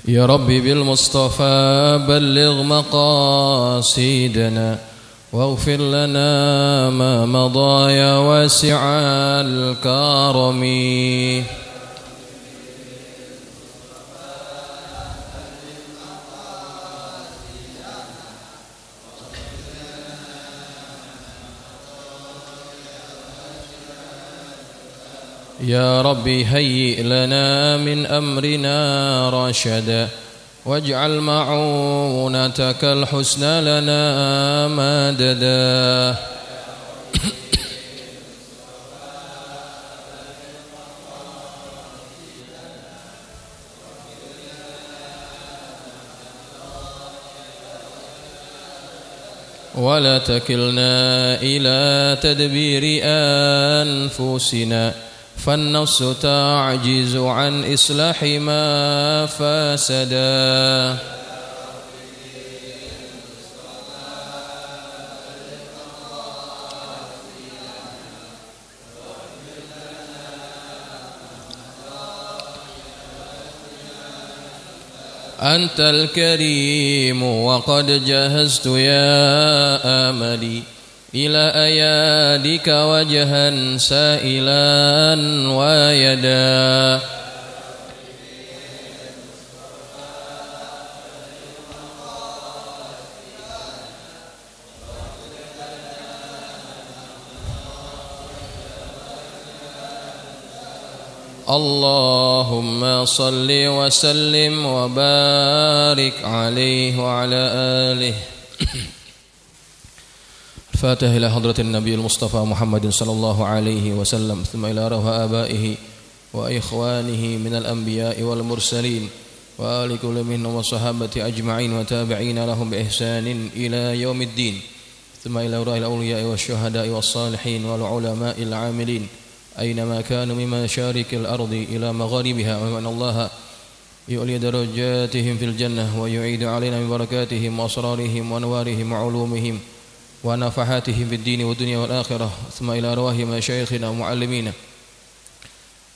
يا ربي بالمصطفى بلغ مقاصدنا واغفر لنا ما مضى يا واسع الكرم. يا ربي هيئ لنا من أمرنا رشدا واجعل معونتك الحسنى لنا مددا. ولا تكلنا إلى تدبير أنفسنا فالنفس تعجز عن إصلاح ما فسدا. أنت الكريم وقد جهزت يا آملي إلى أيادك وجها سائلا ويدا. اللهم صل وسلم وبارك عليه وعلى آله. الفاتحة إلى حضرة النبي المصطفى محمد صلى الله عليه وسلم ثم إلى روح آبائه وإخوانه من الأنبياء والمرسلين وآل كل منهم والصحابة أجمعين وتابعين لهم بإحسان إلى يوم الدين ثم إلى روح الأولياء والشهداء والصالحين والعلماء العاملين أينما كانوا من مشارق الأرض إلى مغاربها وأن الله يعلي درجاتهم في الجنة ويعيد علينا من بركاتهم وأسرارهم وأنوارهم وعلومهم ونفحاتهم في الدين والدنيا والآخرة ثم إلى أرواح مشايخنا ومعلمينا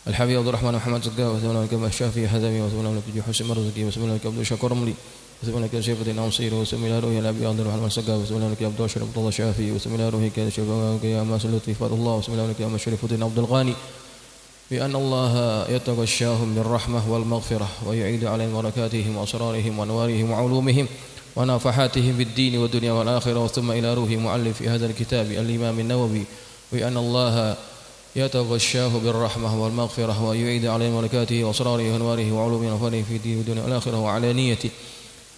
الحبيب عبد الرحمن محمد زكاه وسلم لك الشافعي حزمي وسلم لك حسن مرزقي وسلم لك عبد الشكور ملي وسلم لك شيخ ناصير وسلم إلى روح الأبي عبد الرحمن زكاه وسلم لك عبد الشرف عبد الله الشافعي وسلم إلى روح كان شبابك يا ما سلطي فضل الله وسلم لك يا مشرف الدين عبد الغاني بأن الله يتغشاهم بالرحمة والمغفرة ويعيد عليهم بركاتهم وأسرارهم وأنوارهم وعلومهم ونفحاتهم في الدين والدنيا والآخرة ثم إلى روح مؤلف هذا الكتاب الإمام النووي بأن الله يتغشاه بالرحمة والمغفرة ويعيد عليهم بركاته وأسراره وأنواره وعلومه ونفحاته في الدين والدنيا والآخرة وعلى نيته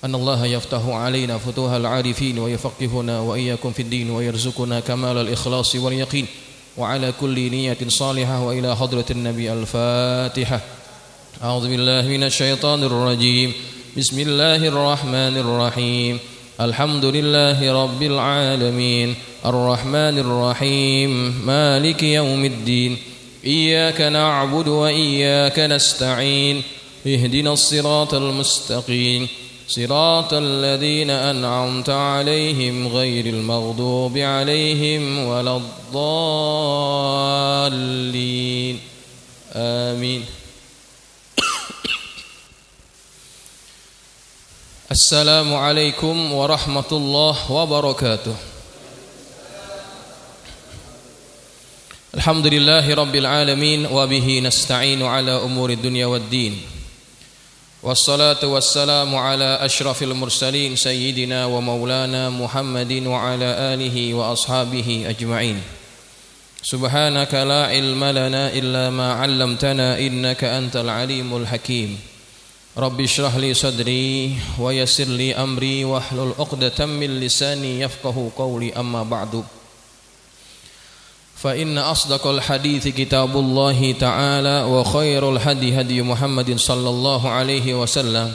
أن الله يفتح علينا فتوح العارفين ويفقهنا وإياكم في الدين ويرزقنا كمال الإخلاص واليقين وعلى كل نية صالحة وإلى حضرة النبي الفاتحة. أعوذ بالله من الشيطان الرجيم. بسم الله الرحمن الرحيم. الحمد لله رب العالمين الرحمن الرحيم مالك يوم الدين إياك نعبد وإياك نستعين اهدنا الصراط المستقيم صراط الذين أنعمت عليهم غير المغضوب عليهم ولا الضالين آمين. السلام عليكم ورحمة الله وبركاته. الحمد لله رب العالمين وبه نستعين على أمور الدنيا والدين والصلاة والسلام على أشرف المرسلين سيدنا ومولانا محمد وعلى آله وأصحابه أجمعين. سبحانك لا علم لنا إلا ما علمتنا إنك أنت العليم الحكيم. رب اشرح لي صدري ويسر لي أمري واحلل عقدة من لساني يفقه قولي أما بعد فإن أصدق الحديث كتاب الله تعالى وخير الهدي هدي محمد صلى الله عليه وسلم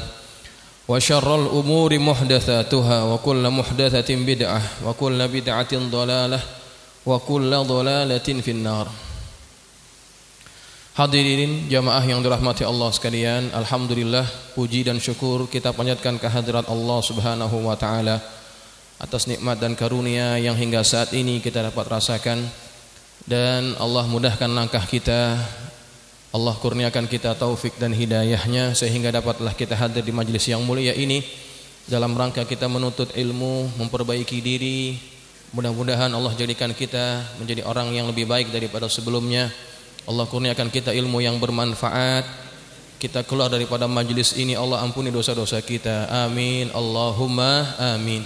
وشر الأمور محدثاتها وكل محدثة بدعة وكل بدعة ضلالة وكل ضلالة في النار. Hadirin jamaah yang dirahmati Allah sekalian, alhamdulillah puji dan syukur kita panjatkan kehadirat Allah Subhanahu wa taala atas nikmat dan karunia yang hingga saat ini kita dapat rasakan, dan Allah mudahkan langkah kita Allah kurniakan kita taufik dan hidayahnya sehingga dapatlah kita hadir di majelis yang mulia ini dalam rangka kita menuntut ilmu, memperbaiki diri. Mudah-mudahan Allah jadikan kita menjadi orang yang lebih baik daripada sebelumnya. Allah kurniakan kita ilmu yang bermanfaat. Kita keluar daripada majelis ini, Allah ampuni dosa-dosa kita. Amin, Allahumma amin.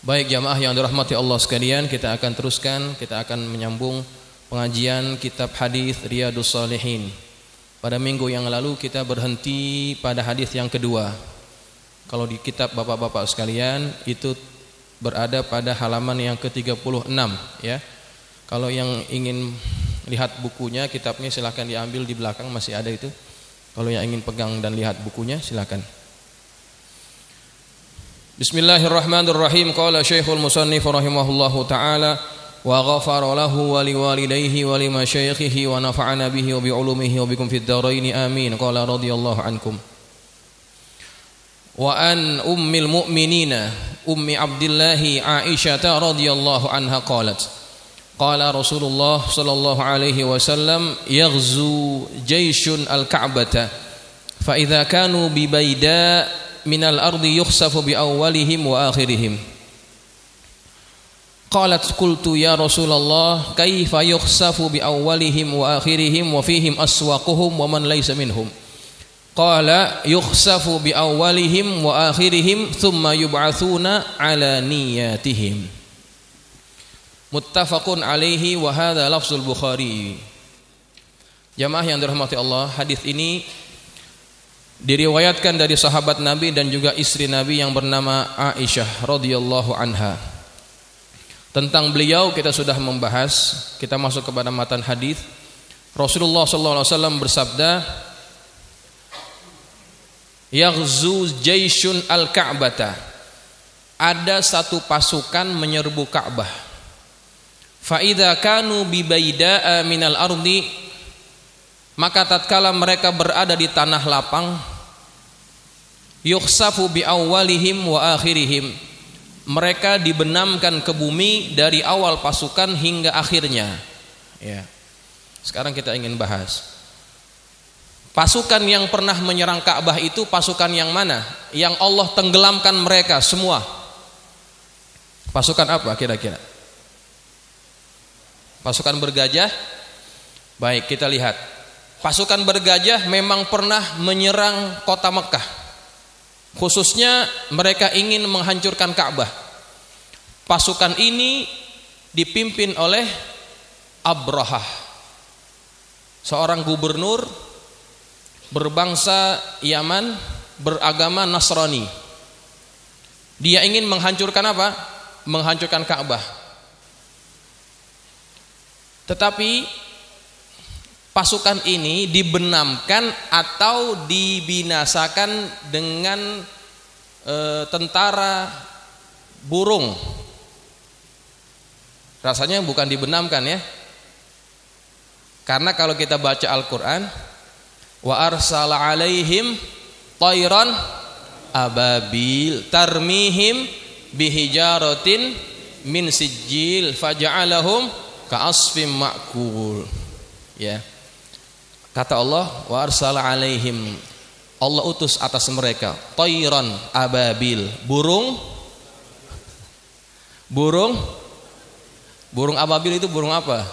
Baik jamaah yang dirahmati Allah sekalian, kita akan teruskan, kita akan menyambung pengajian kitab hadis Riyadhus Shalihin. Pada minggu yang lalu kita berhenti pada hadis yang kedua. Kalau di kitab bapak-bapak sekalian itu berada pada halaman yang ke-36 ya. Kalau yang ingin lihat bukunya, kitabnya silakan diambil di belakang, masih ada itu. Kalau yang ingin pegang dan lihat bukunya silakan. Bismillahirrahmanirrahim. Qala Syekhul Musannif rahimahullahu taala wa ghafara lahu wa liwalidayhi wa limasyayikhihi wa nafa'ana bihi wa bi'ulumihi wa bikum fid dharain amin. Qala radhiyallahu ankum. Wa an ummil mu'minina ummi Abdillah Aisyah radhiyallahu anha qalat qala Rasulullah sallallahu alaihi wasallam yaghzu jayshun al-Ka'bata fa idza kanu bi bayda min al-ardi yukhsafu bi awwalihim wa akhirihim. Qalat qultu ya Rasulullah kaifa yukhsafu bi awwalihim wa akhirihim wa fihim aswaquhum wa man laysa minhum. Qala yukhsafu bi awwalihim wa akhirihim thumma yub'atsuna ala niyatihim. Muttafaqun alaihi wa hadza lafzul Bukhari. Jamaah yang dirahmati Allah, hadis ini diriwayatkan dari sahabat Nabi dan juga istri Nabi yang bernama Aisyah radhiyallahu anha. Tentang beliau kita sudah membahas, kita masuk kepada matan hadis. Rasulullah sallallahu alaihi wasallam bersabda, yaghzu jayshun al-Ka'bata. Ada satu pasukan menyerbu Ka'bah. Fa idza kanu bi bayda'a minal ardi, maka tatkala mereka berada di tanah lapang, yukhsafu bi awwalihim wa akhirihim, mereka dibenamkan ke bumi dari awal pasukan hingga akhirnya. Ya. Sekarang kita ingin bahas pasukan yang pernah menyerang Ka'bah itu pasukan yang mana? Yang Allah tenggelamkan mereka semua. Pasukan apa kira-kira? Pasukan bergajah? Baik, kita lihat. Pasukan bergajah memang pernah menyerang kota Mekah. Khususnya mereka ingin menghancurkan Ka'bah. Pasukan ini dipimpin oleh Abrahah, seorang gubernur berbangsa Yaman, beragama Nasrani. Dia ingin menghancurkan apa? Menghancurkan Ka'bah. Tetapi pasukan ini dibenamkan atau dibinasakan dengan tentara burung. Rasanya bukan dibenamkan ya. Karena kalau kita baca Al-Quran, wa arsala alaihim tayran ababil tarmihim bihijaratin min sijil faja'alahum ka'asfim ma'kul. Ya. Kata Allah, wa arsala alaihim, Allah utus atas mereka tayran ababil, burung ababil. Itu burung apa?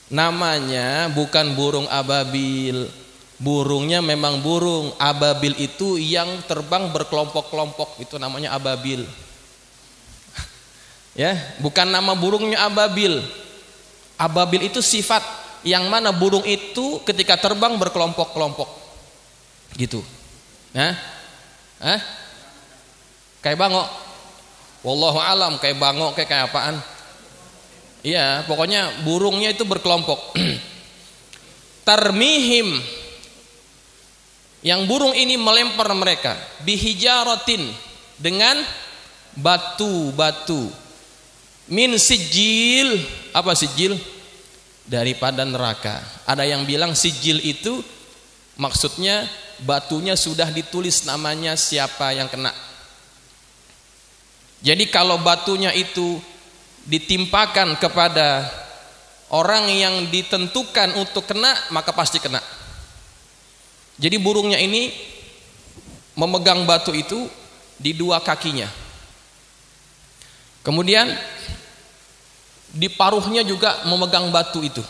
Namanya bukan burung ababil. Burungnya memang burung. Ababil itu yang terbang berkelompok-kelompok, itu namanya ababil. Ya, bukan nama burungnya ababil. Ababil itu sifat yang mana burung itu ketika terbang berkelompok-kelompok. Gitu. Kayak bangok. Wallahu alam, kayak bangok kayak apaan? Iya, pokoknya burungnya itu berkelompok. Tarmihim, yang burung ini melempar mereka bihijaratin, dengan batu-batu, min sijil. Apa sijil? Daripada neraka. Ada yang bilang sijil itu maksudnya batunya sudah ditulis namanya siapa yang kena. Jadi kalau batunya itu ditimpakan kepada Orang yang ditentukan untuk kena maka pasti kena. Jadi burungnya ini memegang batu itu di dua kakinya. Kemudian di paruhnya juga memegang batu itu.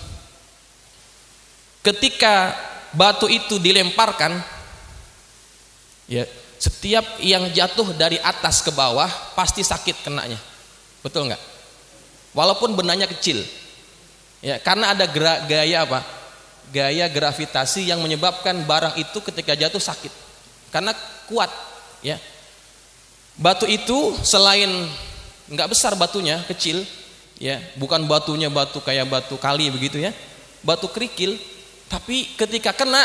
Ketika batu itu dilemparkan, ya, setiap yang jatuh dari atas ke bawah pasti sakit kenanya. Betul nggak? Walaupun bendanya kecil. Ya, karena ada gaya apa? Gaya gravitasi yang menyebabkan barang itu ketika jatuh sakit. Karena kuat, ya. Batu itu selain nggak besar batunya, kecil, ya, bukan batunya batu kayak batu kali begitu ya. Batu kerikil, tapi ketika kena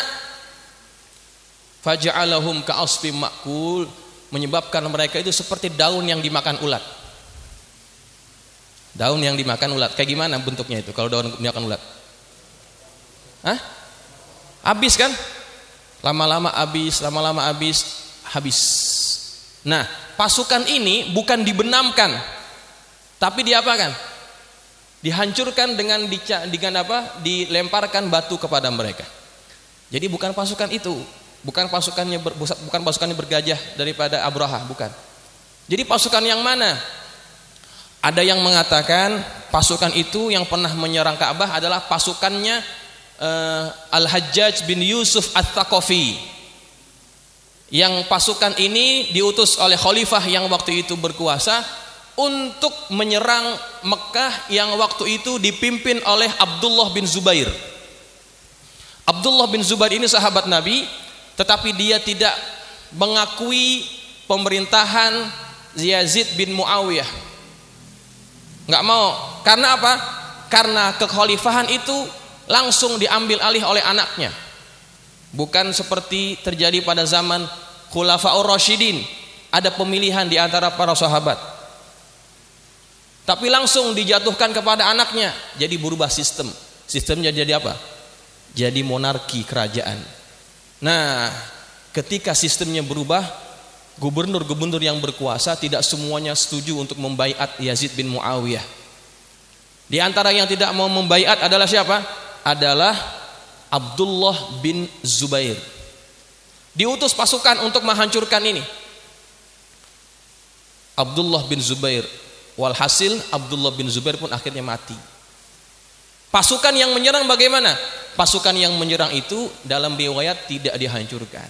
faja'alahum ka'asfim ma'kul, menyebabkan mereka itu seperti daun yang dimakan ulat. Daun yang dimakan ulat. Kayak gimana bentuknya itu kalau daun dimakan ulat? Hah? Habis kan? Lama-lama habis, lama-lama habis. Nah, pasukan ini bukan dibenamkan, tapi diapakan? Dihancurkan dengan apa? Dilemparkan batu kepada mereka. Jadi bukan pasukan itu, bukan pasukannya bergajah daripada Abraha, bukan. Jadi pasukan yang mana? Ada yang mengatakan pasukan itu yang pernah menyerang Ka'bah adalah pasukannya Al-Hajjaj bin Yusuf Ats-Tsaqafi. Yang pasukan ini diutus oleh khalifah yang waktu itu berkuasa untuk menyerang Mekah yang waktu itu dipimpin oleh Abdullah bin Zubair. Abdullah bin Zubair ini sahabat Nabi, tetapi dia tidak mengakui pemerintahan Yazid bin Muawiyah. Nggak mau. Karena apa? Karena kekhalifahan itu langsung diambil alih oleh anaknya. Bukan seperti terjadi pada zaman Khulafaur Rasyidin, ada pemilihan di antara para sahabat. Tapi langsung dijatuhkan kepada anaknya. Jadi berubah sistem. Sistemnya jadi apa? Jadi monarki kerajaan. Nah, ketika sistemnya berubah, gubernur-gubernur yang berkuasa tidak semuanya setuju untuk membaiat Yazid bin Muawiyah. Di antara yang tidak mau membaiat adalah siapa? Adalah Abdullah bin Zubair. Diutus pasukan untuk menghancurkan ini. Abdullah bin Zubair. Walhasil Abdullah bin Zubair pun akhirnya mati. Pasukan yang menyerang bagaimana? Pasukan yang menyerang itu dalam riwayat tidak dihancurkan.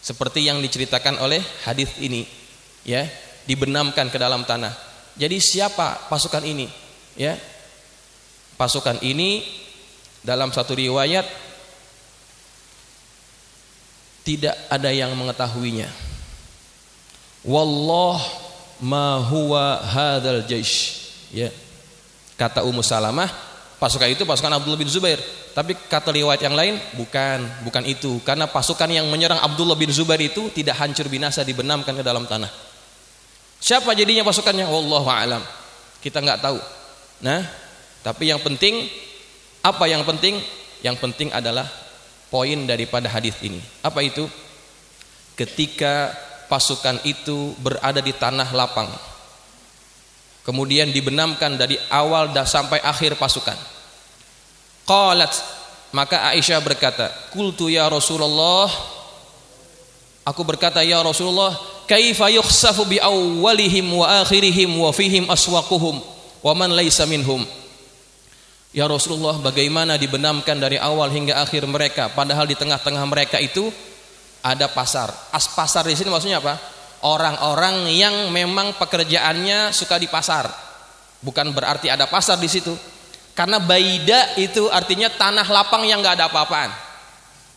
Seperti yang diceritakan oleh hadis ini, ya, dibenamkan ke dalam tanah. Jadi siapa pasukan ini? Ya, pasukan ini dalam satu riwayat tidak ada yang mengetahuinya. Wallah ma huwa hadzal jaish. Ya, kata Ummu Salamah, pasukan itu pasukan Abdullah bin Zubair. Tapi kata riwayat yang lain bukan itu, karena pasukan yang menyerang Abdullah bin Zubair itu tidak hancur binasa, dibenamkan ke dalam tanah. Siapa jadinya pasukannya? Wallahu a'lam. Kita nggak tahu. Nah, tapi yang penting apa yang penting? Yang penting adalah poin daripada hadis ini. Apa itu? Ketika pasukan itu berada di tanah lapang, kemudian dibenamkan dari awal sampai akhir pasukan. Qalat, maka Aisyah berkata, qultu ya Rasulullah, aku berkata ya Rasulullah, kaifa yukhsafu bi awwalihim wa akhirihim wa fihim aswaquhum wa man laysa minhum. Ya Rasulullah, bagaimana dibenamkan dari awal hingga akhir mereka, padahal di tengah-tengah mereka itu ada pasar. Pasar di sini maksudnya apa? Orang-orang yang memang pekerjaannya suka di pasar. Bukan berarti ada pasar di situ. Karena baida itu artinya tanah lapang yang nggak ada apa-apaan.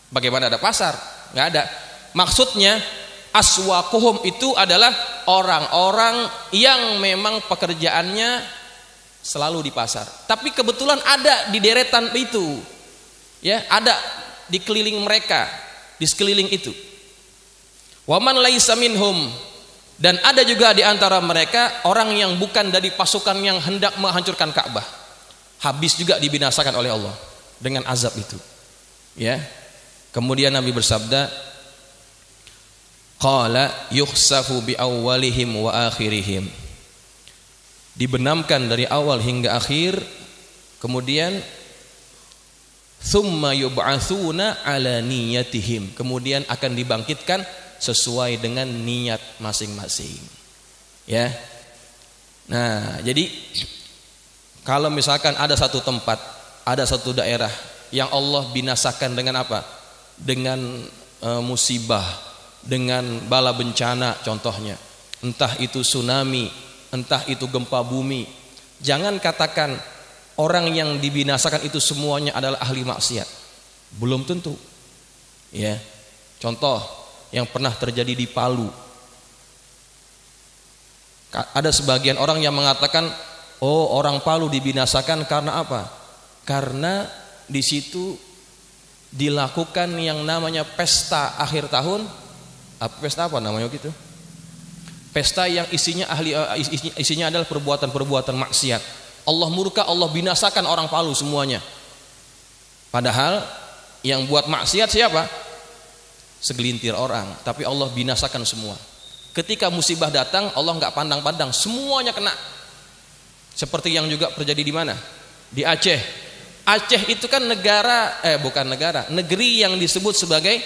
Bagaimana ada pasar? Nggak ada. Maksudnya aswaquhum itu adalah orang-orang yang memang pekerjaannya selalu di pasar. Tapi kebetulan ada di deretan itu, ya, ada di keliling mereka, di sekeliling itu. Waman laisa minhum, dan ada juga di antara mereka orang yang bukan dari pasukan yang hendak menghancurkan Ka'bah. Habis juga dibinasakan oleh Allah dengan azab itu. Ya. Kemudian Nabi bersabda, qala yukhsafu bi awwalihim wa akhirihim. Dibenamkan dari awal hingga akhir Kemudian tsumma yub'atsuna ala niyatihim, kemudian akan dibangkitkan sesuai dengan niat masing-masing. Ya. Nah, jadi kalau misalkan ada satu tempat, ada satu daerah yang Allah binasakan dengan apa? Dengan musibah, dengan bala bencana contohnya. Entah itu tsunami, entah itu gempa bumi. Jangan katakan orang yang dibinasakan itu semuanya adalah ahli maksiat. Belum tentu. Ya. Contoh yang pernah terjadi di Palu. Ada sebagian orang yang mengatakan, oh, orang Palu dibinasakan karena apa? Karena di situ dilakukan yang namanya pesta akhir tahun. Pesta apa namanya gitu? Pesta yang isinya adalah perbuatan-perbuatan maksiat. Allah murka, Allah binasakan orang Palu semuanya. Padahal yang buat maksiat siapa? Segelintir orang, tapi Allah binasakan semua. Ketika musibah datang, Allah nggak pandang-pandang, semuanya kena. Seperti yang juga terjadi di mana? Di Aceh. Aceh itu kan negeri yang disebut sebagai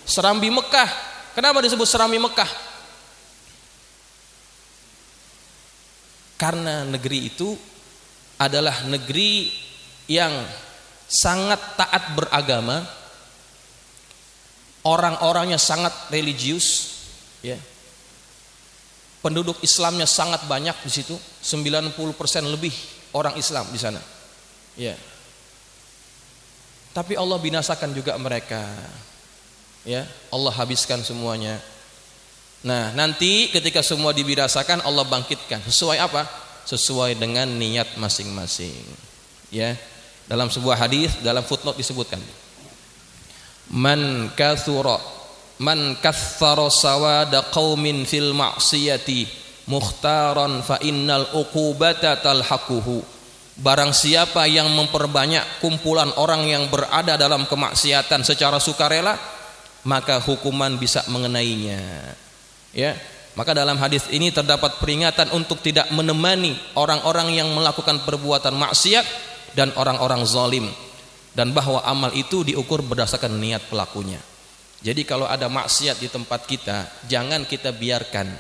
Serambi Mekah. Kenapa disebut Serambi Mekah? Karena negeri itu adalah negeri yang sangat taat beragama, orang-orangnya sangat religius, ya. Penduduk Islamnya sangat banyak di situ, 90% lebih orang Islam di sana. Ya. Tapi Allah binasakan juga mereka. Ya, Allah habiskan semuanya. Nah, nanti ketika semua dibinasakan, Allah bangkitkan. Sesuai apa? Sesuai dengan niat masing-masing. Ya. Dalam sebuah hadis, dalam footnote disebutkan, Man kaththara sawada qaumin fil ma'siyati mukhtaran fa innal uqubata talhaquhu. Barang siapa yang memperbanyak kumpulan orang yang berada dalam kemaksiatan secara sukarela, maka hukuman bisa mengenainya. Ya, maka dalam hadis ini terdapat peringatan untuk tidak menemani orang-orang yang melakukan perbuatan maksiat dan orang-orang zalim, dan bahwa amal itu diukur berdasarkan niat pelakunya. Jadi kalau ada maksiat di tempat kita, jangan kita biarkan.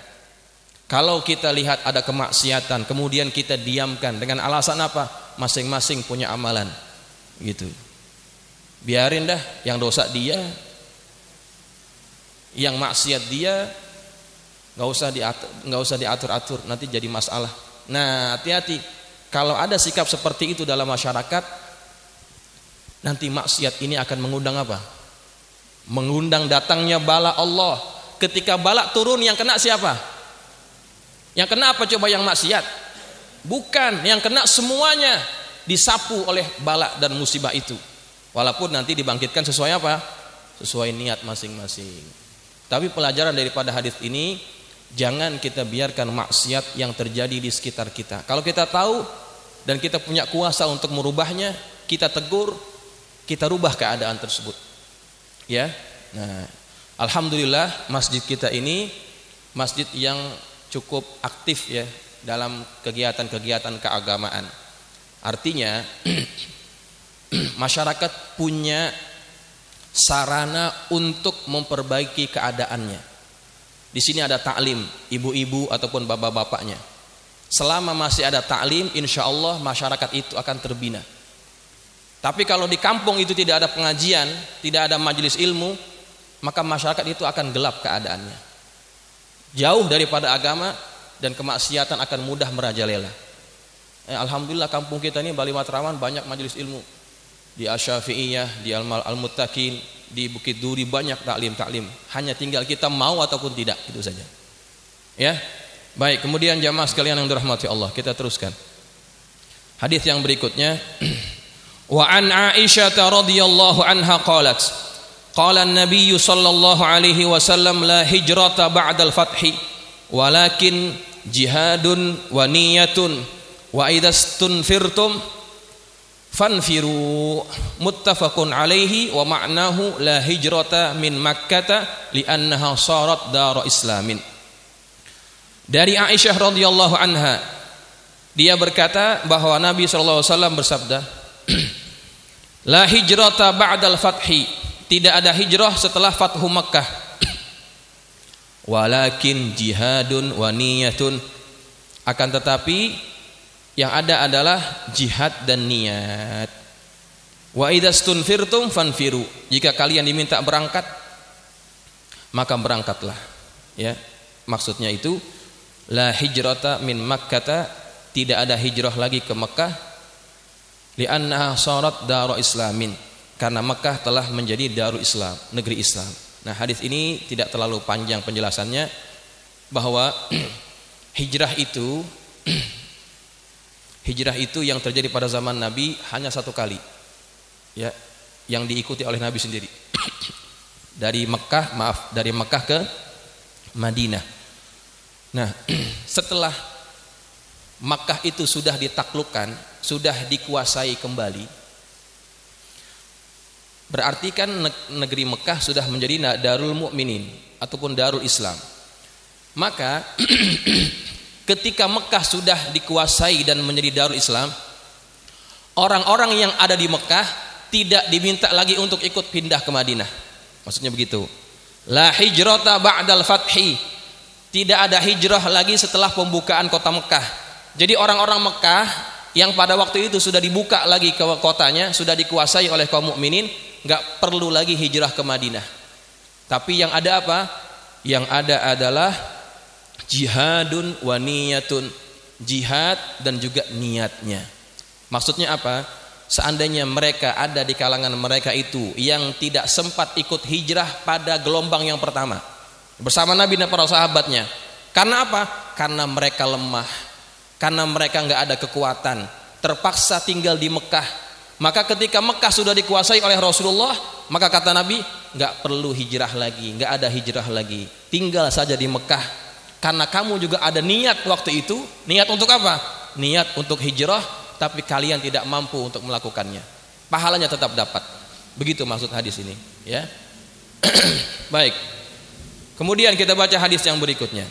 Kalau kita lihat ada kemaksiatan, kemudian kita diamkan dengan alasan apa? Masing-masing punya amalan, gitu. Biarin dah, yang dosa dia, yang maksiat dia, nggak usah diatur-atur, nanti jadi masalah. Nah, hati-hati. Kalau ada sikap seperti itu dalam masyarakat, nanti maksiat ini akan mengundang apa? Mengundang datangnya bala Allah. Ketika bala turun, yang kena siapa? Yang kena apa coba? Yang maksiat? Bukan, yang kena semuanya disapu oleh bala dan musibah itu. Walaupun nanti dibangkitkan sesuai apa? Sesuai niat masing-masing. Tapi pelajaran daripada hadis ini, jangan kita biarkan maksiat yang terjadi di sekitar kita. Kalau kita tahu dan kita punya kuasa untuk merubahnya, kita tegur, kita rubah keadaan tersebut. Ya, nah, alhamdulillah masjid kita ini masjid yang cukup aktif ya dalam kegiatan-kegiatan keagamaan. Artinya masyarakat punya sarana untuk memperbaiki keadaannya. Di sini ada taklim, ibu-ibu ataupun bapak-bapaknya. Selama masih ada taklim, insya Allah masyarakat itu akan terbina. Tapi kalau di kampung itu tidak ada pengajian, tidak ada majelis ilmu, maka masyarakat itu akan gelap keadaannya. Jauh daripada agama dan kemaksiatan akan mudah merajalela. Alhamdulillah kampung kita ini Bali Matraman banyak majelis ilmu. Di Asy-Syafi'iyah, di Al-Muttaqin, di Bukit Duri banyak taklim. Hanya tinggal kita mau ataupun tidak, itu saja. Ya. Baik, kemudian jamaah sekalian yang dirahmati Allah, kita teruskan. Hadis yang berikutnya, wa an Aisyah radhiyallahu anha qalat, qala an-nabiy sallallahu alaihi wasallam la hijrata ba'dal fathi walakin jihadun wa niyatun wa idastunfirtum fanfiru, muttafaqun alaihi wa ma'nahu la hijrata min makkata li'annaha sarat dar islamin. Dari Aisyah radhiyallahu anha Dia berkata bahwa Nabi SAW bersabda, la hijrata ba'dal fathi, tidak ada hijrah setelah Fathu Makkah, walakin jihadun wa niyatun, akan tetapi yang ada adalah jihad dan niat. Wa idastunfirtum fanfiru, jika kalian diminta berangkat maka berangkatlah. Ya, maksudnya itu la hijrata min Makkata, tidak ada hijrah lagi ke Mekah, li'annaha sharat daru islamin, karena Mekah telah menjadi darul Islam, negeri Islam. Nah, hadis ini tidak terlalu panjang penjelasannya, bahwa hijrah itu yang terjadi pada zaman Nabi hanya satu kali, ya, yang diikuti oleh Nabi sendiri. Dari Mekah ke Madinah. Nah, setelah Makkah itu sudah ditaklukkan, sudah dikuasai kembali, berarti kan negeri Mekah sudah menjadi Darul Mukminin ataupun Darul Islam. Maka ketika Mekah sudah dikuasai dan menjadi Darul Islam, orang-orang yang ada di Mekah tidak diminta lagi untuk ikut pindah ke Madinah. Maksudnya begitu. La hijrata ba'dal fathi, tidak ada hijrah lagi setelah pembukaan kota Mekah. Jadi orang-orang Mekah yang pada waktu itu sudah dibuka lagi ke kotanya, sudah dikuasai oleh kaum mukminin, nggak perlu lagi hijrah ke Madinah. Tapi yang ada apa? Yang ada adalah jihadun wa niyatun, jihad dan juga niatnya. Maksudnya apa? Seandainya mereka ada di kalangan mereka itu yang tidak sempat ikut hijrah pada gelombang yang pertama bersama Nabi dan para sahabatnya, karena apa? Karena mereka lemah, karena mereka nggak ada kekuatan, terpaksa tinggal di Mekah. Maka ketika Mekah sudah dikuasai oleh Rasulullah, maka kata Nabi, nggak perlu hijrah lagi, nggak ada hijrah lagi, tinggal saja di Mekah. Karena kamu juga ada niat waktu itu, niat untuk apa? Niat untuk hijrah, tapi kalian tidak mampu untuk melakukannya. Pahalanya tetap dapat. Begitu maksud hadis ini, ya. Baik. Kemudian kita baca hadis yang berikutnya.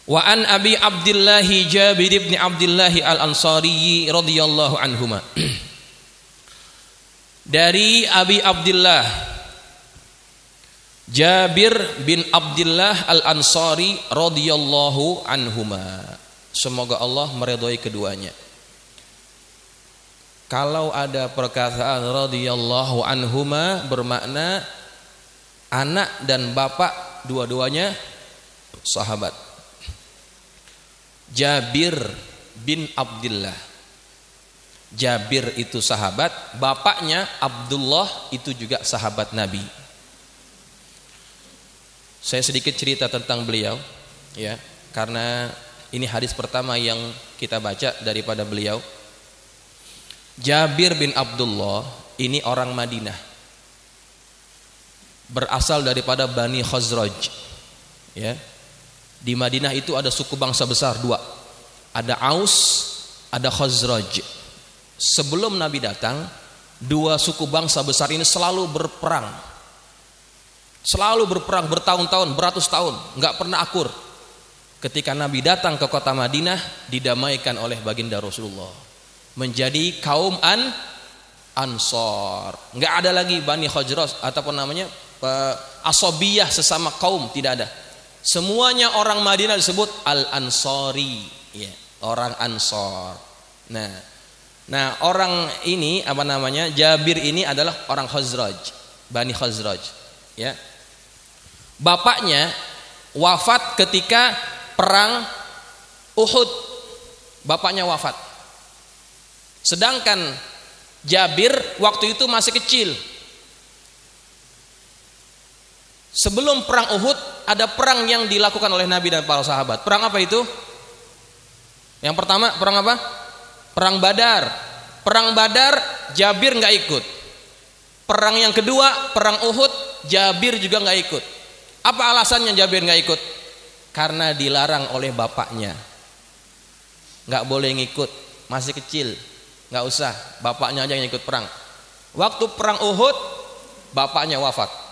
Wa an Abi Abdullah Jabir bin Abdullah Al-Ansari radhiyallahu anhuma. Dari Abi Abdullah Jabir bin Abdullah Al-Ansari radhiyallahu anhuma. Semoga Allah meridhai keduanya. Kalau ada perkataan radhiyallahu anhuma bermakna anak dan bapak dua-duanya sahabat. Jabir bin Abdullah, Jabir itu sahabat, bapaknya Abdullah itu juga sahabat Nabi. Saya sedikit cerita tentang beliau, ya, karena ini hadis pertama yang kita baca daripada beliau. Jabir bin Abdullah ini orang Madinah, berasal daripada Bani Khazraj, ya. Di Madinah itu ada suku bangsa besar dua, ada Aus, ada Khazraj. Sebelum Nabi datang, dua suku bangsa besar ini selalu berperang bertahun-tahun, beratus tahun, nggak pernah akur. Ketika Nabi datang ke kota Madinah, didamaikan oleh baginda Rasulullah, menjadi kaum Ansor. Nggak ada lagi Bani Khazraj ataupun namanya asobiyah sesama kaum, tidak ada. Semuanya orang Madinah disebut Al-Ansari, ya, orang Ansor. Nah, orang ini apa namanya? Jabir ini adalah orang Khazraj, Bani Khazraj, ya. Bapaknya wafat ketika perang Uhud. Bapaknya wafat. Sedangkan Jabir waktu itu masih kecil. Sebelum perang Uhud ada perang yang dilakukan oleh Nabi dan para sahabat. Perang apa itu? Yang pertama perang apa? Perang Badar. Perang Badar Jabir nggak ikut. Perang yang kedua perang Uhud Jabir juga nggak ikut. Apa alasannya Jabir nggak ikut? Karena dilarang oleh bapaknya. Nggak boleh ngikut, masih kecil, nggak usah. Bapaknya aja yang ikut perang. Waktu perang Uhud bapaknya wafat.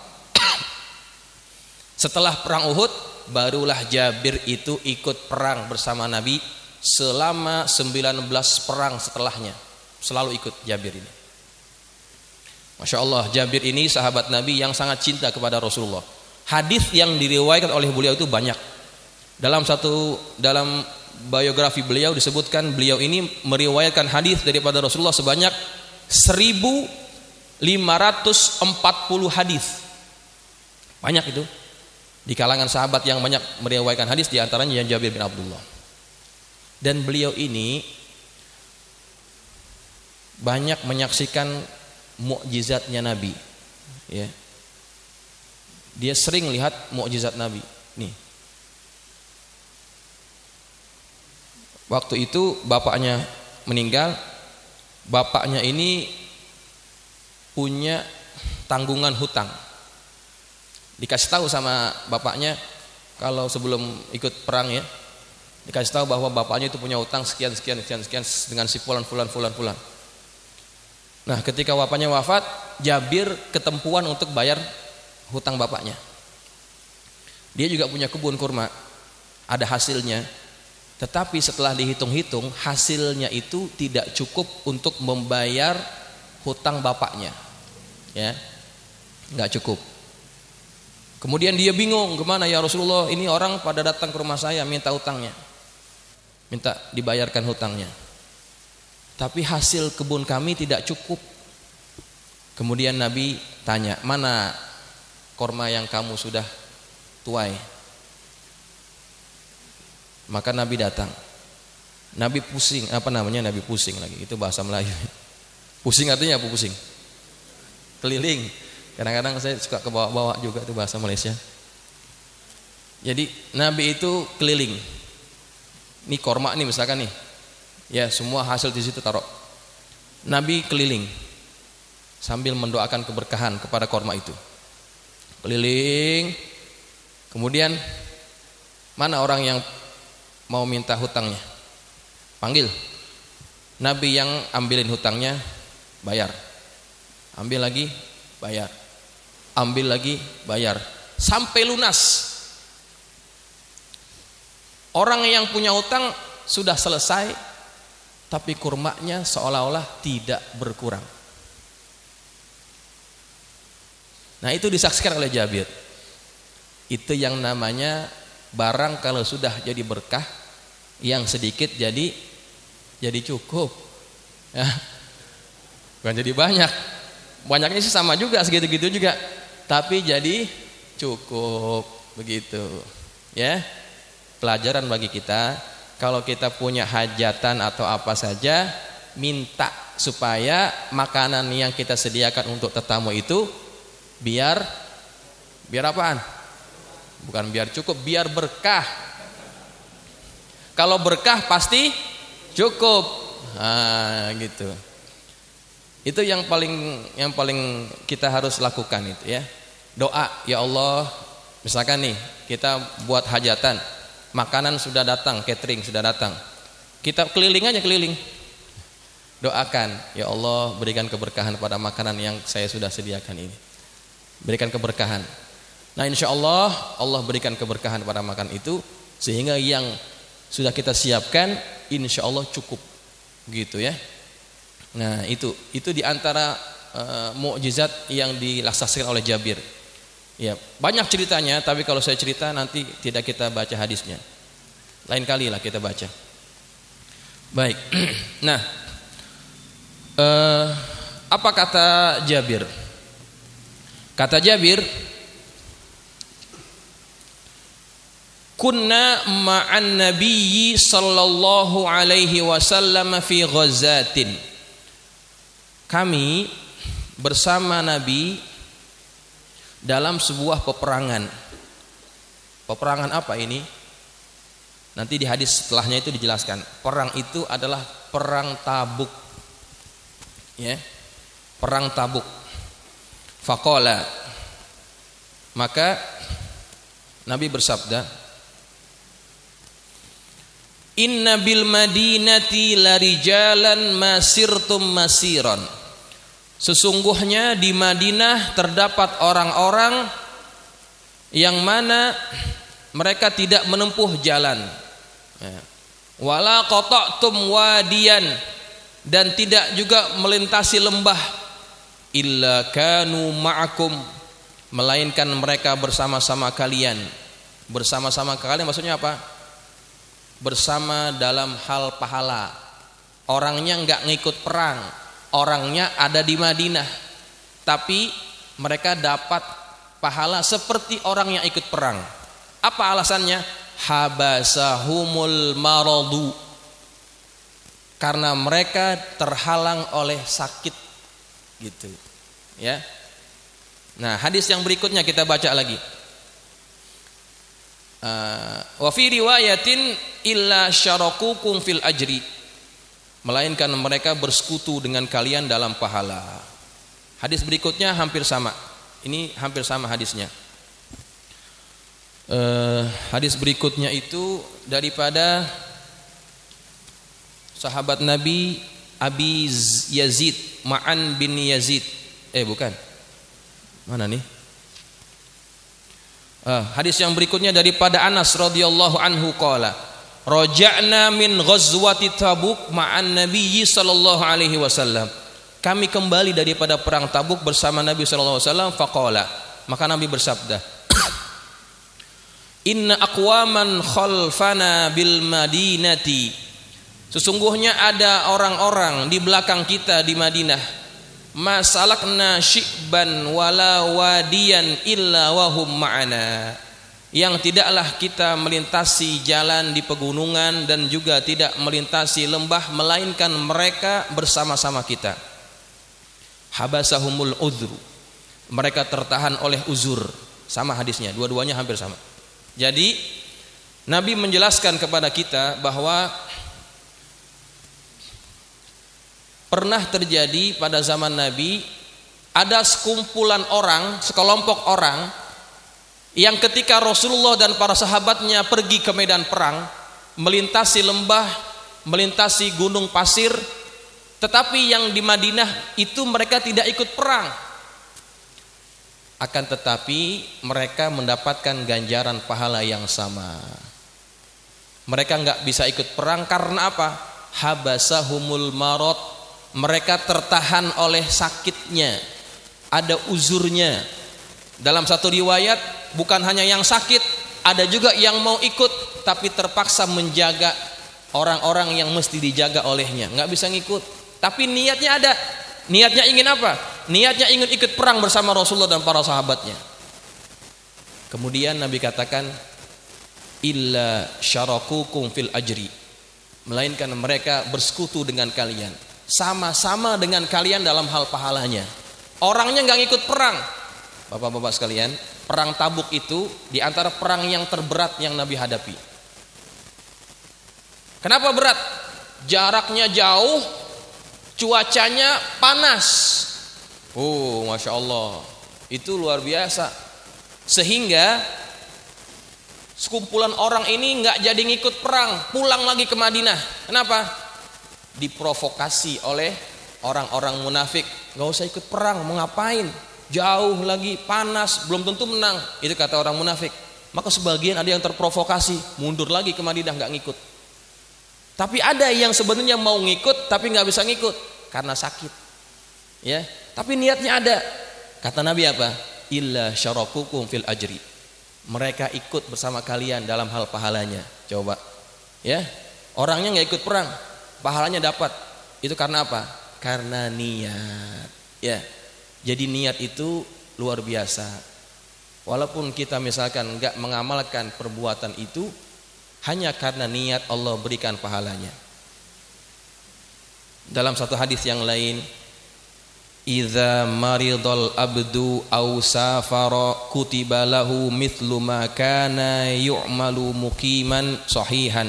Setelah perang Uhud barulah Jabir itu ikut perang bersama Nabi selama 19 perang setelahnya. Selalu ikut Jabir ini. Masya Allah, Jabir ini sahabat Nabi yang sangat cinta kepada Rasulullah. Hadis yang diriwayatkan oleh beliau itu banyak. Dalam biografi beliau disebutkan beliau ini meriwayatkan hadis daripada Rasulullah sebanyak 1540 hadis. Banyak itu. Di kalangan sahabat yang banyak meriwayatkan hadis, di antaranya Jabir bin Abdullah. Dan beliau ini banyak menyaksikan mukjizatnya Nabi. Ya. Dia sering lihat mukjizat Nabi. Nih. Waktu itu bapaknya meninggal. Bapaknya ini punya tanggungan hutang. Dikasih tahu sama bapaknya kalau sebelum ikut perang ya, dikasih tahu bahwa bapaknya itu punya hutang sekian dengan si fulan. Nah, ketika bapaknya wafat, Jabir ketempuan untuk bayar hutang bapaknya. Dia juga punya kebun kurma, ada hasilnya. Tetapi setelah dihitung-hitung, hasilnya itu tidak cukup untuk membayar hutang bapaknya. Ya. Enggak cukup. Kemudian dia bingung, gimana ya Rasulullah, ini orang pada datang ke rumah saya minta hutangnya, minta dibayarkan hutangnya, tapi hasil kebun kami tidak cukup. Kemudian Nabi tanya, mana korma yang kamu sudah tuai? Maka Nabi datang. Nabi pusing, Nabi pusing lagi, itu bahasa Melayu. Pusing artinya apa pusing? Keliling. Kadang-kadang saya suka ke bawah-bawah juga itu bahasa Malaysia. Jadi Nabi itu keliling. Ini korma nih misalkan nih. Ya, semua hasil di situ taruh. Nabi keliling sambil mendoakan keberkahan kepada korma itu. Keliling. Kemudian mana orang yang mau minta hutangnya? Panggil. Nabi yang ambilin hutangnya, bayar. Ambil lagi, bayar. Ambil lagi, bayar, sampai lunas. Orang yang punya utang sudah selesai, tapi kurmanya seolah-olah tidak berkurang. Nah, itu disaksikan oleh Jabir. Itu yang namanya barang kalau sudah jadi berkah, yang sedikit jadi cukup. Ya. Bukan jadi banyak. Banyaknya sih sama juga, segitu-gitu juga. Tapi jadi cukup begitu. Ya. Pelajaran bagi kita, kalau kita punya hajatan atau apa saja, minta supaya makanan yang kita sediakan untuk tetamu itu biar apaan? Bukan biar cukup, biar berkah. Kalau berkah pasti cukup. Nah, gitu. Itu yang paling kita harus lakukan itu ya. Doa, ya Allah, misalkan nih kita buat hajatan, makanan sudah datang, catering sudah datang. Kita keliling aja keliling. Doakan, ya Allah, berikan keberkahan pada makanan yang saya sudah sediakan ini. Berikan keberkahan. Nah, insya Allah berikan keberkahan pada makan itu, sehingga yang sudah kita siapkan insya Allah cukup, gitu ya. Nah, itu diantara mukjizat yang dilaksanakan oleh Jabir. Ya, banyak ceritanya, tapi kalau saya cerita nanti tidak kita baca hadisnya. Lain kali lah kita baca. Baik. Nah, apa kata Jabir? Kata Jabir, kunna ma'an nabiyyi sallallahu alaihi wasallam fi ghazatin. Kami bersama Nabi dalam sebuah peperangan. Peperangan apa ini? Nanti di hadis setelahnya itu dijelaskan. Perang itu adalah perang Tabuk. Ya. Perang Tabuk. Faqala, maka Nabi bersabda, inna bil madinati larijalan masirtum masiran. Sesungguhnya di Madinah terdapat orang-orang yang mana mereka tidak menempuh jalan. wala qata'tum wadiyan, dan tidak juga melintasi lembah, illa kanu ma'akum, melainkan mereka bersama-sama kalian. Bersama-sama kalian maksudnya apa? Bersama dalam hal pahala. Orangnya enggak ngikut perang, orangnya ada di Madinah, tapi mereka dapat pahala seperti orang yang ikut perang. Apa alasannya? Habasahumul maradu, karena mereka terhalang oleh sakit, gitu ya. Nah, hadis yang berikutnya kita baca lagi. Wa fi riwayatin illa syarakukum fil ajri, melainkan mereka bersekutu dengan kalian dalam pahala. Hadis berikutnya hampir sama. Ini hampir sama hadisnya. Hadis berikutnya itu daripada sahabat Nabi Abi Yazid, Ma'an bin Yazid. Bukan. Mana nih? Hadis yang berikutnya daripada Anas radhiyallahu anhu qala, raja'na min ghazwati Tabuk ma'an Nabi sallallahu alaihi wasallam. Kami kembali daripada perang Tabuk bersama Nabi sallallahu alaihi wasallam. Faqala, maka Nabi bersabda, inna aqwaman khalfana bil madinati, sesungguhnya ada orang-orang di belakang kita di Madinah, masalakna syi'ban wala wadiyan illa wahum ma'ana, yang tidaklah kita melintasi jalan di pegunungan dan juga tidak melintasi lembah, melainkan mereka bersama-sama kita. Habasahumul uzru, mereka tertahan oleh uzur. Sama hadisnya, dua-duanya hampir sama. Jadi Nabi menjelaskan kepada kita bahwa pernah terjadi pada zaman Nabi, ada sekumpulan orang, sekelompok orang yang ketika Rasulullah dan para sahabatnya pergi ke medan perang, melintasi lembah, melintasi gunung pasir, tetapi yang di Madinah itu mereka tidak ikut perang. Akan tetapi mereka mendapatkan ganjaran pahala yang sama. Mereka enggak bisa ikut perang karena apa? Habasahumul marad, mereka tertahan oleh sakitnya, ada uzurnya. Dalam satu riwayat bukan hanya yang sakit, ada juga yang mau ikut tapi terpaksa menjaga orang-orang yang mesti dijaga olehnya, nggak bisa ngikut. Tapi niatnya ada, niatnya ingin apa? Niatnya ingin ikut perang bersama Rasulullah dan para sahabatnya. Kemudian Nabi katakan, illa syarakukum fil ajri, melainkan mereka bersekutu dengan kalian, sama-sama dengan kalian dalam hal pahalanya. Orangnya nggak ngikut perang. Bapak-bapak sekalian, perang Tabuk itu di antara perang yang terberat yang Nabi hadapi. Kenapa berat? Jaraknya jauh, cuacanya panas. Masya Allah, itu luar biasa. Sehingga sekumpulan orang ini nggak jadi ngikut perang, pulang lagi ke Madinah. Kenapa? Diprovokasi oleh orang-orang munafik. Nggak usah ikut perang, mau ngapain? Jauh lagi, panas, belum tentu menang. Itu kata orang munafik. Maka sebagian ada yang terprovokasi, mundur lagi ke Madinah, nggak ngikut. Tapi ada yang sebenarnya mau ngikut tapi nggak bisa ngikut karena sakit. Ya, tapi niatnya ada. Kata Nabi apa? Illa syarakukum fil ajri, mereka ikut bersama kalian dalam hal pahalanya. Coba, ya, orangnya nggak ikut perang, pahalanya dapat. Itu karena apa? Karena niat. Ya, jadi niat itu luar biasa. Walaupun kita misalkan nggak mengamalkan perbuatan itu, hanya karena niat Allah berikan pahalanya. Dalam satu hadis yang lain, idza maridal abdu aw safara kutiba lahu mithlu ma kana yu'malu muqiman sahihan.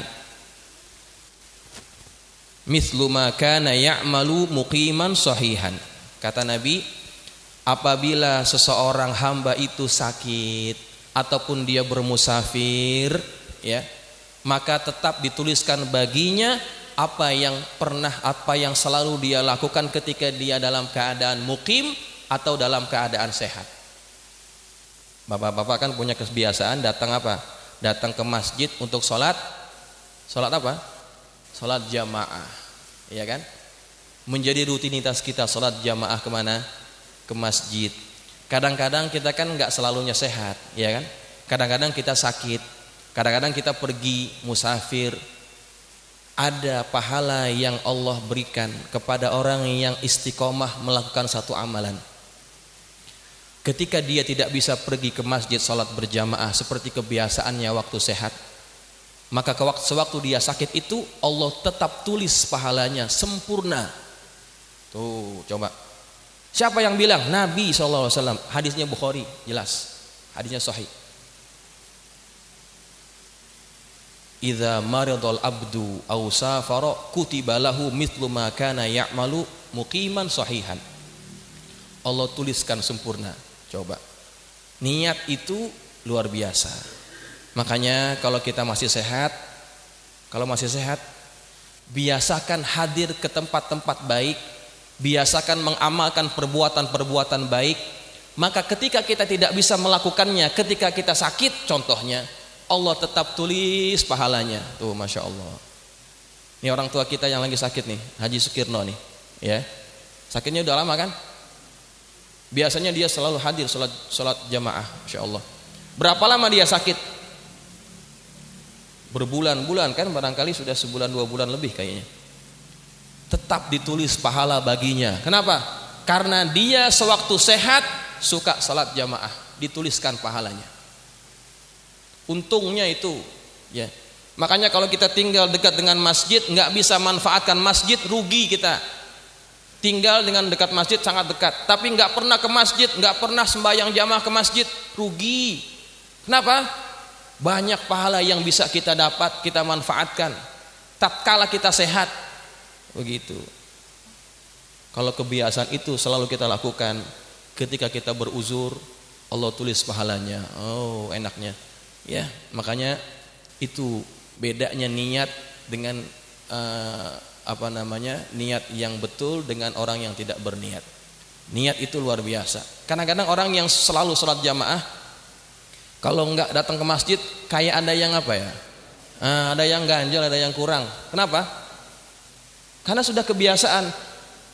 Mithlu ma kana ya'malu muqiman sahihan. Kata Nabi, apabila seseorang hamba itu sakit ataupun dia bermusafir, ya, maka tetap dituliskan baginya apa yang selalu dia lakukan ketika dia dalam keadaan mukim atau dalam keadaan sehat. Bapak-bapak kan punya kebiasaan datang apa? Datang ke masjid untuk sholat apa? Salat jamaah, ya kan? Menjadi rutinitas kita salat jamaah kemana? Ke masjid. Kadang-kadang kita kan nggak selalunya sehat, ya kan? Kadang-kadang kita sakit, kadang-kadang kita pergi musafir. Ada pahala yang Allah berikan kepada orang yang istiqomah melakukan satu amalan. Ketika dia tidak bisa pergi ke masjid salat berjamaah seperti kebiasaannya waktu sehat, maka sewaktu dia sakit itu Allah tetap tulis pahalanya sempurna. Tuh, coba. Siapa yang bilang? Nabi SAW. Hadisnya Bukhari, jelas. Hadisnya sahih. Idza maridal abdu aw safara kutiba lahu mithlu ma kana ya'malu muqiman sahihan. Allah tuliskan sempurna. Coba. Niat itu luar biasa. Makanya kalau kita masih sehat, biasakan hadir ke tempat-tempat baik, biasakan mengamalkan perbuatan-perbuatan baik. Maka ketika kita tidak bisa melakukannya, ketika kita sakit contohnya, Allah tetap tulis pahalanya. Tuh, Masya Allah. Ini orang tua kita yang lagi sakit nih, Haji Sukirno nih, ya. Sakitnya udah lama kan? Biasanya dia selalu hadir sholat jamaah, Masya Allah. Berapa lama dia sakit? Berbulan-bulan kan, barangkali sudah sebulan 2 bulan lebih kayaknya. Tetap ditulis pahala baginya. Kenapa? Karena dia sewaktu sehat suka sholat jamaah, dituliskan pahalanya. Untungnya itu, ya. Makanya kalau kita tinggal dekat dengan masjid, nggak bisa manfaatkan masjid, rugi kita. Tinggal dengan dekat masjid sangat dekat, tapi nggak pernah ke masjid, nggak pernah sembahyang jamaah ke masjid, rugi. Kenapa? Banyak pahala yang bisa kita dapat, kita manfaatkan tatkala kita sehat. Begitu. Kalau kebiasaan itu selalu kita lakukan, ketika kita beruzur, Allah tulis pahalanya. Oh, enaknya. Ya, makanya itu bedanya niat dengan niat yang betul dengan orang yang tidak berniat. Niat itu luar biasa. Kadang-kadang orang yang selalu sholat jamaah, kalau enggak datang ke masjid, kayak ada yang apa ya? Ada yang ganjel, ada yang kurang. Kenapa? Karena sudah kebiasaan.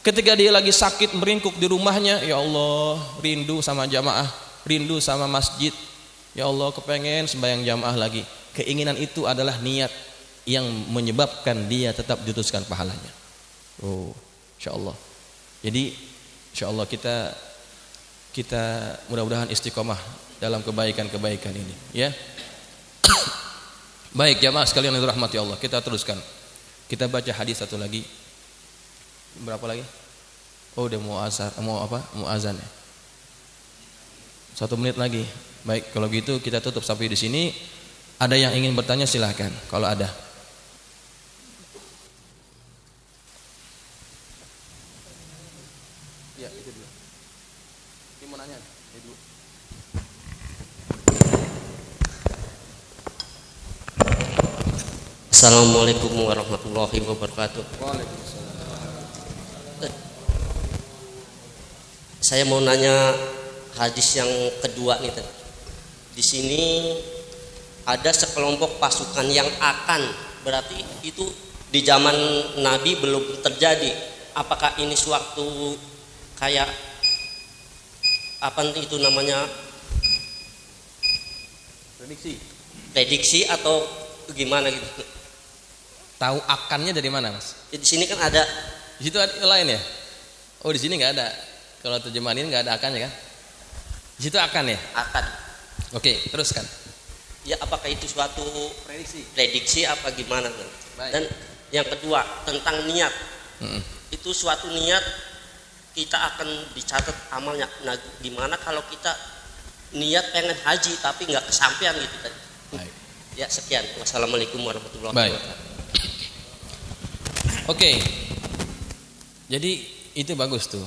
Ketika dia lagi sakit meringkuk di rumahnya, ya Allah, rindu sama jamaah, rindu sama masjid. Ya Allah, kepengen sembahyang jamaah lagi. Keinginan itu adalah niat yang menyebabkan dia tetap dituliskan pahalanya. Oh, insyaallah. Jadi insyaallah kita mudah-mudahan istiqomah dalam kebaikan-kebaikan ini, ya. Baik jamaah sekalian yang dirahmati Allah, kita teruskan. Kita baca hadis satu lagi. Berapa lagi? Oh, udah mau azan ya. 1 menit lagi. Baik, kalau gitu kita tutup sampai di sini. Ada yang ingin bertanya silahkan kalau ada. Ya, itu dulu. Ini mau nanya, itu dulu. Assalamualaikum warahmatullahi wabarakatuh. Waalaikumsalam. Saya mau nanya hadis yang kedua nih. Di sini ada sekelompok pasukan yang akan, berarti itu di zaman Nabi belum terjadi. Apakah ini suatu kayak apa itu namanya? Prediksi atau gimana gitu? Tahu akannya dari mana, Mas? Di sini kan ada. Di situ ada lain ya? Oh, di sini nggak ada. Kalau terjemahan ini nggak ada akannya kan? Di situ akan ya? Akan. Oke, teruskan. Ya, apakah itu suatu prediksi apa gimana? Baik. Dan yang kedua tentang niat. Itu suatu niat kita akan dicatat amalnya. Nah, gimana kalau kita niat pengen haji tapi nggak kesampaian gitu tadi? Baik. Ya, sekian. Wassalamualaikum warahmatullahi Baik. wabarakatuh. Oke. Jadi itu bagus tuh.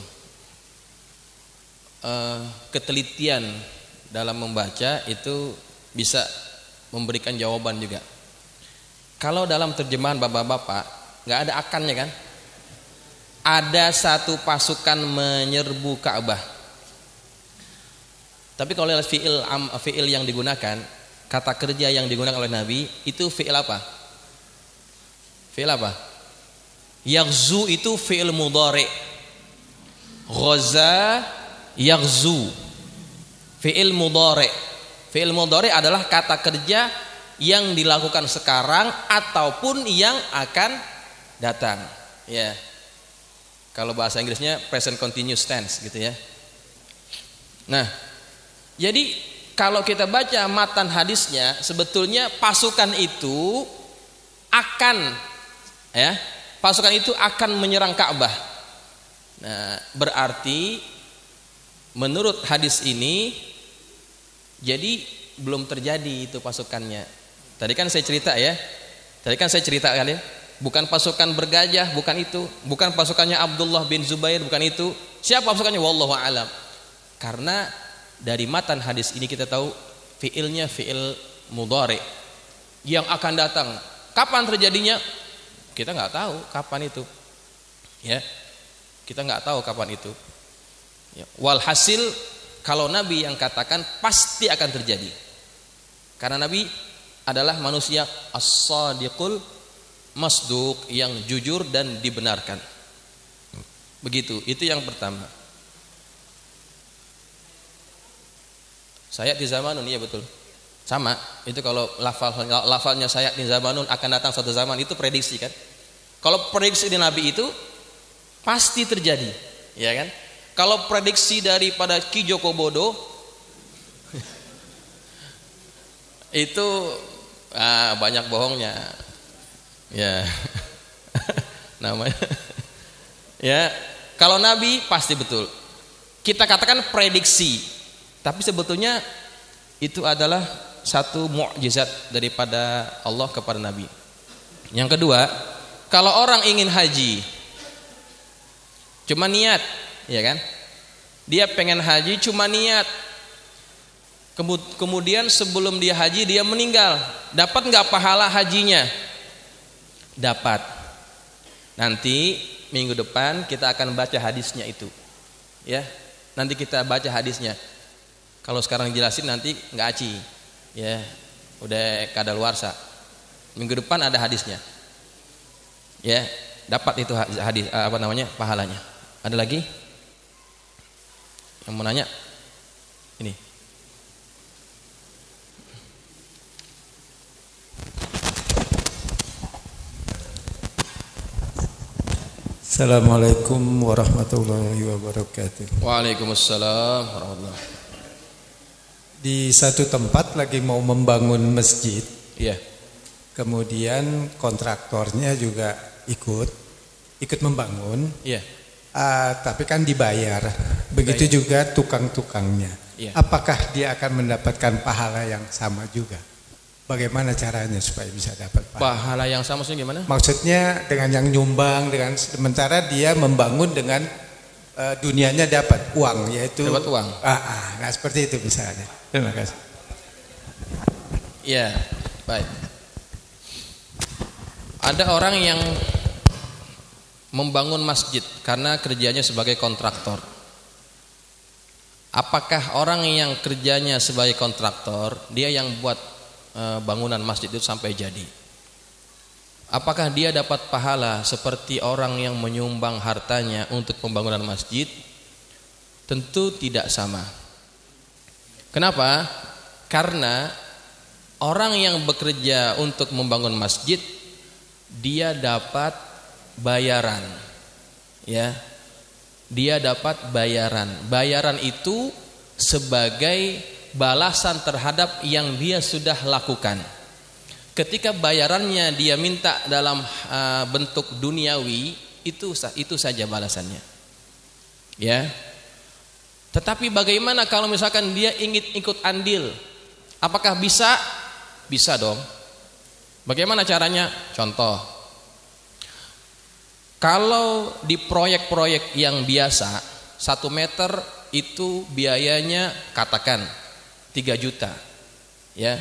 Ketelitian dalam membaca itu bisa memberikan jawaban juga. Kalau dalam terjemahan bapak-bapak nggak ada akannya kan? Ada satu pasukan menyerbu Ka'bah. Tapi kalau lihat fiil yang digunakan, kata kerja yang digunakan oleh Nabi itu fiil apa? Fiil apa? Yaghzu itu fi'il mudhari. Ghaza yaghzu fi'il mudhari. Fi'il mudhari adalah kata kerja yang dilakukan sekarang ataupun yang akan datang. Ya. Kalau bahasa Inggrisnya present continuous tense gitu ya. Nah, jadi kalau kita baca matan hadisnya, sebetulnya pasukan itu akan menyerang Ka'bah. Nah, berarti menurut hadis ini jadi belum terjadi itu pasukannya. Tadi kan saya cerita kali ya. Bukan pasukan bergajah, bukan itu. Bukan pasukannya Abdullah bin Zubair, bukan itu. Siapa pasukannya? Wallahu a'lam. Karena dari matan hadis ini kita tahu fiilnya fiil mudhari yang akan datang. Kapan terjadinya? Kita nggak tahu kapan itu. Ya. Kita nggak tahu kapan itu. Ya. Walhasil kalau Nabi yang katakan pasti akan terjadi. Karena Nabi adalah manusia as-sadiqul masduq, yang jujur dan dibenarkan. Begitu, itu yang pertama. Sayat di zamanun, iya betul. Sama, itu kalau lafalnya sayat di zamanun akan datang suatu zaman, itu prediksi kan. Kalau prediksi di Nabi itu pasti terjadi, ya kan? Kalau prediksi daripada Ki Joko Bodo itu banyak bohongnya. Ya. Namanya. Ya, kalau Nabi pasti betul. Kita katakan prediksi, tapi sebetulnya itu adalah satu mukjizat daripada Allah kepada Nabi. Yang kedua, kalau orang ingin haji cuma niat, ya kan? Dia pengen haji cuma niat. Kemudian sebelum dia haji dia meninggal, dapat nggak pahala hajinya? Dapat. Nanti minggu depan kita akan baca hadisnya itu, ya. Nanti kita baca hadisnya. Kalau sekarang jelasin nanti nggak aci, ya. Udah kadaluarsa. Minggu depan ada hadisnya, ya. Dapat itu hadis pahalanya. Ada lagi yang mau nanya? Ini. Assalamualaikum warahmatullahi wabarakatuh. Waalaikumsalam warahmatullahi. Di satu tempat lagi mau membangun masjid. Iya. Kemudian kontraktornya juga ikut membangun. Iya. Tapi kan dibayar. Begitu juga tukang-tukangnya. Iya. Apakah dia akan mendapatkan pahala yang sama juga? Bagaimana caranya supaya bisa dapat pahala yang sama? Maksudnya gimana? Maksudnya dengan yang nyumbang, dengan sementara dia membangun dengan dunianya dapat uang, yaitu dapat uang. Nah seperti itu misalnya. Terima kasih. Ya, baik. Ada orang yang membangun masjid karena kerjanya sebagai kontraktor. Apakah orang yang kerjanya sebagai kontraktor, dia yang buat bangunan masjid itu sampai jadi? Apakah dia dapat pahala seperti orang yang menyumbang hartanya untuk pembangunan masjid? Tentu tidak sama. Kenapa? Karena orang yang bekerja untuk membangun masjid, dia dapat bayaran, ya. Dia dapat bayaran. Bayaran itu sebagai balasan terhadap yang dia sudah lakukan. Ketika bayarannya dia minta dalam bentuk duniawi, itu saja balasannya, ya. Tetapi bagaimana kalau misalkan dia ingin ikut andil? Apakah bisa? Bisa dong. Bagaimana caranya? Contoh, kalau di proyek-proyek yang biasa 1 meter itu biayanya katakan 3 juta, ya.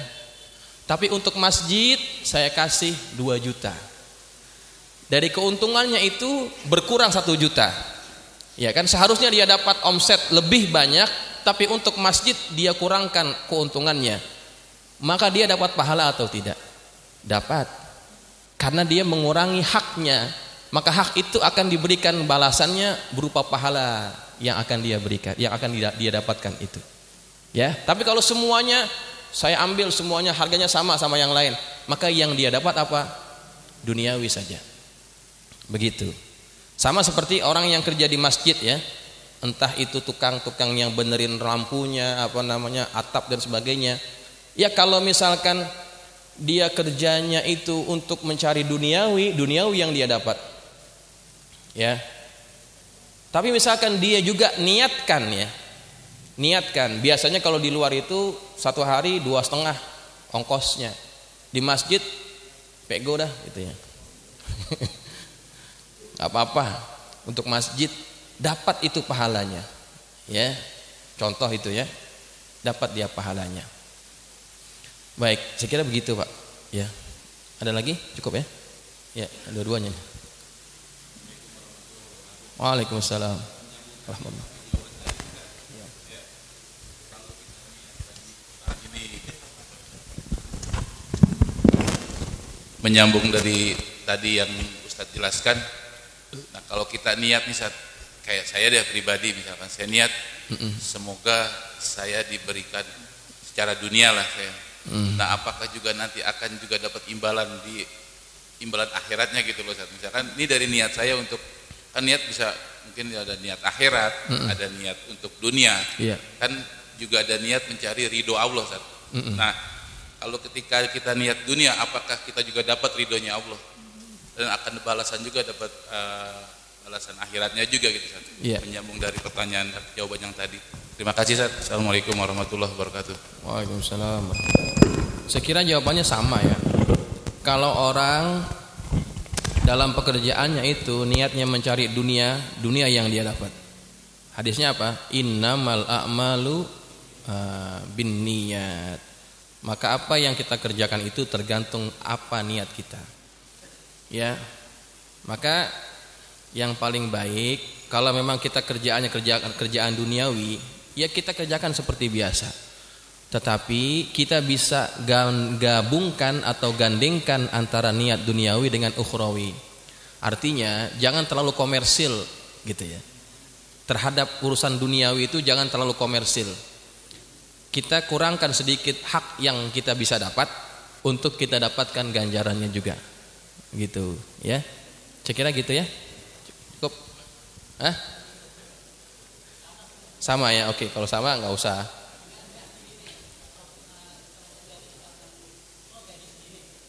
Tapi untuk masjid saya kasih 2 juta. Dari keuntungannya itu berkurang 1 juta. Ya kan, seharusnya dia dapat omset lebih banyak, tapi untuk masjid dia kurangkan keuntungannya. Maka dia dapat pahala atau tidak? Dapat. Karena dia mengurangi haknya maka hak itu akan diberikan balasannya berupa pahala yang akan dia berikan, yang akan dia dapatkan itu. Ya, tapi kalau semuanya saya ambil, semuanya harganya sama yang lain, maka yang dia dapat apa? Duniawi saja. Begitu. Sama seperti orang yang kerja di masjid ya, entah itu tukang-tukang yang benerin lampunya, atap dan sebagainya. Ya kalau misalkan dia kerjanya itu untuk mencari duniawi yang dia dapat. Ya. Tapi misalkan dia juga niatkan, biasanya kalau di luar itu 1 hari 2,5 ongkosnya, di masjid pego dah gitu ya. Gak apa-apa, untuk masjid dapat itu pahalanya, ya. Contoh itu ya, dapat dia pahalanya. Baik, saya kira begitu Pak. Ya, ada lagi? Cukup ya? Ya, dua-duanya. Waalaikumsalam warahmatullahi. Menyambung dari tadi yang Ustadz jelaskan. Nah, kalau kita niat nih, kayak saya deh pribadi, misalkan saya niat semoga saya diberikan secara dunia lah saya. Nah, apakah juga nanti akan juga dapat imbalan akhiratnya gitu loh Ustadz. Misalkan ini dari niat saya untuk, kan niat bisa mungkin ada niat akhirat, ada niat untuk dunia, kan juga ada niat mencari ridho Allah Ustadz. Nah, kalau ketika kita niat dunia, apakah kita juga dapat ridhonya Allah dan akan balasan juga, dapat balasan akhiratnya juga gitu Ustadz. Menyambung dari pertanyaan jawaban yang tadi. Terima kasih Ustadz. Assalamualaikum warahmatullahi wabarakatuh. Waalaikumsalam. Saya kira jawabannya sama ya. Kalau orang dalam pekerjaannya itu niatnya mencari dunia yang dia dapat. Hadisnya apa? Innamal a'malu binniyat. Maka apa yang kita kerjakan itu tergantung apa niat kita. Ya. Maka yang paling baik kalau memang kita kerjaan duniawi, ya kita kerjakan seperti biasa. Tetapi kita bisa gabungkan atau gandengkan antara niat duniawi dengan ukhrawi. Artinya jangan terlalu komersil gitu ya. Terhadap urusan duniawi itu jangan terlalu komersil. Kita kurangkan sedikit hak yang kita bisa dapat untuk kita dapatkan ganjarannya juga. Gitu ya. Saya kira gitu ya. Cukup. Sama ya. Oke, kalau sama enggak usah.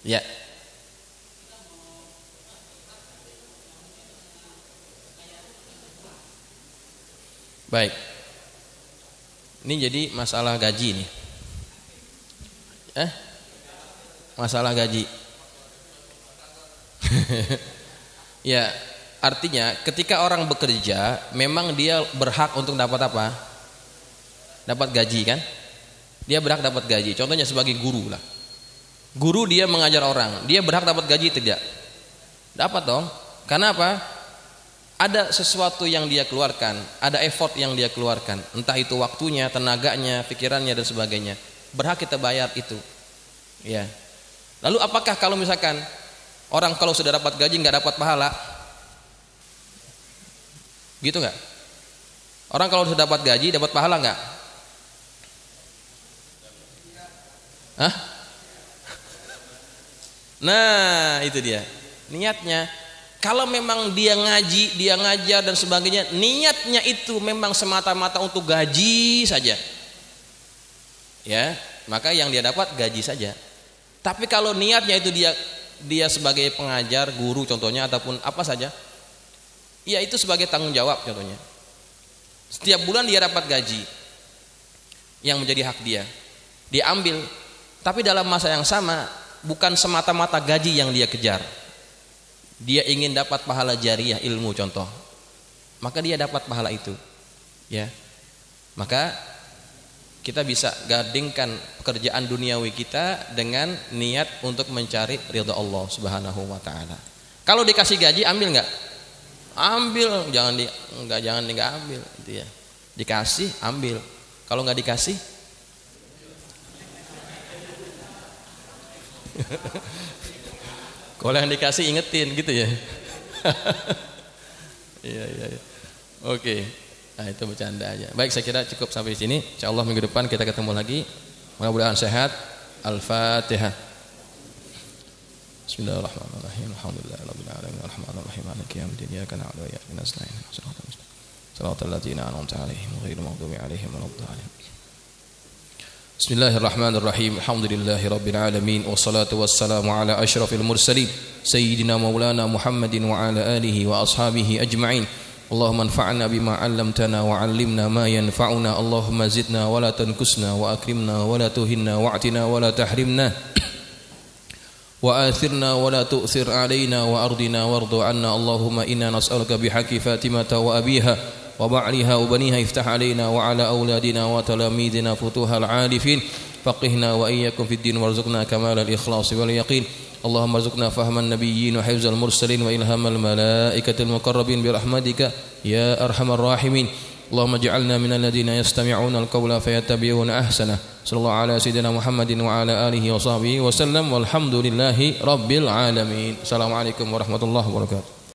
Ya. Baik. Ini jadi masalah gaji nih. Masalah gaji. Ya, artinya ketika orang bekerja, memang dia berhak untuk dapat apa? Dapat gaji kan? Dia berhak dapat gaji. Contohnya sebagai guru lah. Guru dia mengajar orang, dia berhak dapat gaji tidak? Dapat dong. Karena apa? Ada sesuatu yang dia keluarkan, ada effort yang dia keluarkan, entah itu waktunya, tenaganya, pikirannya dan sebagainya. Berhak kita bayar itu. Ya. Lalu apakah kalau misalkan orang kalau sudah dapat gaji nggak dapat pahala? Gitu nggak? Orang kalau sudah dapat gaji dapat pahala nggak? Hah? Nah, itu dia. Niatnya. Kalau memang dia ngaji, dia ngajar dan sebagainya, niatnya itu memang semata-mata untuk gaji saja. Ya, maka yang dia dapat gaji saja. Tapi kalau niatnya itu dia sebagai pengajar, guru contohnya ataupun apa saja, ya itu sebagai tanggung jawab contohnya. Setiap bulan dia dapat gaji yang menjadi hak dia. Dia ambil, tapi dalam masa yang sama bukan semata-mata gaji yang dia kejar. Dia ingin dapat pahala jariah ilmu contoh, maka dia dapat pahala itu, ya. Maka kita bisa gandingkan pekerjaan duniawi kita dengan niat untuk mencari ridha Allah Subhanahu wa taala. Kalau dikasih gaji ambil nggak? Ambil, jangan nggak ambil, itu ya. Dikasih ambil, kalau nggak dikasih kalau yang dikasih ingetin gitu ya. Iya. Oke. Nah, itu bercanda aja. Baik, saya kira cukup sampai di sini. Insyaallah minggu depan kita ketemu lagi. Mudah-mudahan sehat. Al-Fatihah. Bismillahirrahmanirrahim. Alhamdulillahirabbil alamin. Arrahmanirrahim. Maliki yaumiddin. Iyyaka na'budu wa iyyaka nasta'in. Shiratal ladzina an'amta 'alaihim ghairil maghdubi 'alaihim waladdallin. Bismillahirrahmanirrahim. Alhamdulillahirabbil alamin wassalatu wassalamu ala asyrafil mursalin sayyidina maulana Muhammadin wa ala alihi wa ashabihi ajma'in. Allahumma anfa'na bima 'allamtana wa 'allimna ma yanfa'una. Allahumma zidna wa la tanqusna wa akrimna wa la tuhinna wa'tina wa la tahrimna wa athirna wa la tu'thir 'alaina wa ardina wardu 'anna. Allahumma inna nas'aluka bihaqqi Fatimata wa abiha وبعلها وبنيها افتح علينا وعلى أولادنا وتلاميذنا فتوح العارفين فقهنا وإياكم في الدين وارزقنا كمال الإخلاص واليقين. اللهم ارزقنا فهم النبيين وحفظ المرسلين وإلهام الملائكة المقربين برحمتك يا أرحم الراحمين. اللهم اجعلنا من الذين يستمعون القول فيتبعون أحسنه. صلى الله على سيدنا محمد وعلى آله وصحبه وسلم والحمد لله رب العالمين. السلام عليكم ورحمة الله وبركاته.